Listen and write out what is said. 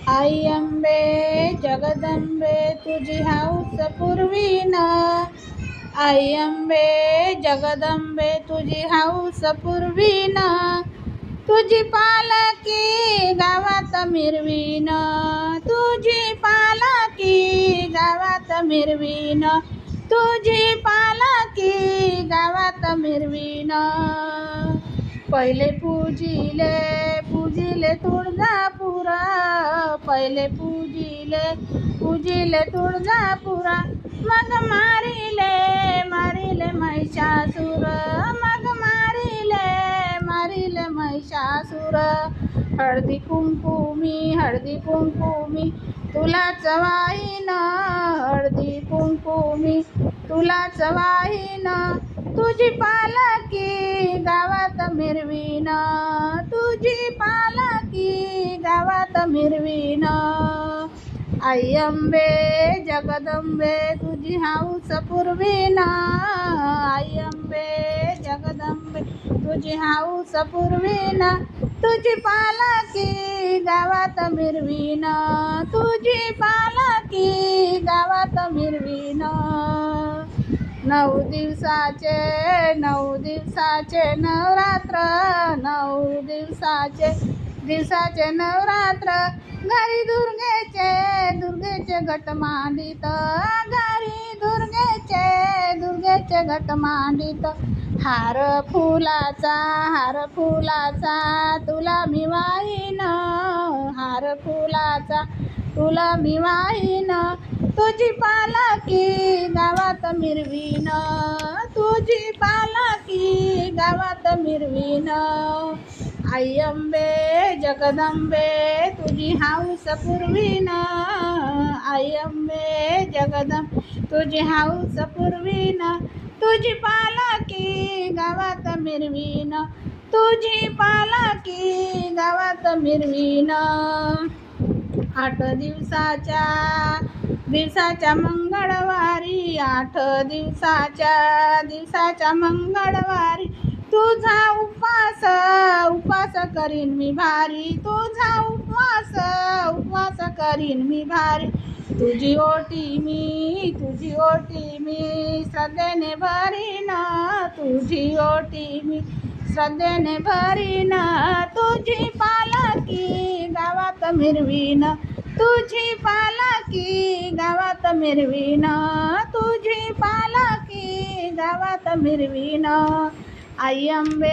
आई अंबे जगदंबे तुझी हौस पुरवीन, आई अंबे जगदंबे तुझी हौस पुरवीन, तुझी पालकी गावात मिरवीन, तुझी पालकी गावात मिरवीन, तुझी पालकी गावात मिरवीन. पहिले पूजिले पूजिले तुळजापूर, पहिले पूजिले तुळजापुरा, मग मारिले मारिले महिषासुर, मग मारिले महिषासुर. हळदी कुंकुमी तुलाच वाहीन, हळदी कुंकुमी तुलाच वाहीन, तुझी पालकी गावात मिरवीन, तुझी पालकी गावात मिरवीन. आई अंबे जगदंबे तुझी हौस पुरवीन, आई अंबे जगदंबे तुझी हौस पुरवीन, तुझी पालकी गावात मिरवीन, तुझी पालकी गावात मिरवीन. 9 दिवसाचे नवरात्र, 9 दिवसाचे नवरात्र, घरी दुर्गेचे घट मांडित, घरी दुर्गेचे घट मांडित. हार फुलाचा तुला मी वाहीन, हार फुलाचा तुला मी वाहीन, तुझी पालकी गावात मिरवीन, तुझी पालकी गावात मिरवीन. आई अंबे जगदंबे तुझी हौस पुरवीन, आई अंबे जगदंबे तुझी हौस पुरवीन, तुझी पालकी गावात मिरवीन, तुझी पालकी गावात मिरवीन. 8 दिवसाच्या मंगळवारी, 8 दिवसाच्या मंगळवारी, तुझा उपवास करीन मी भारी, तुझा उपवास करीन मी भारी. तुझी ओटी मी श्रद्धेने भरीन, तुझी ओटी मी श्रद्धेने भरीन, तुझी पालकी गावात मिरवीन, तुझी पालकी गावात मिरवीन, तुझी पालकी गावात मिरवीन. आई अंबे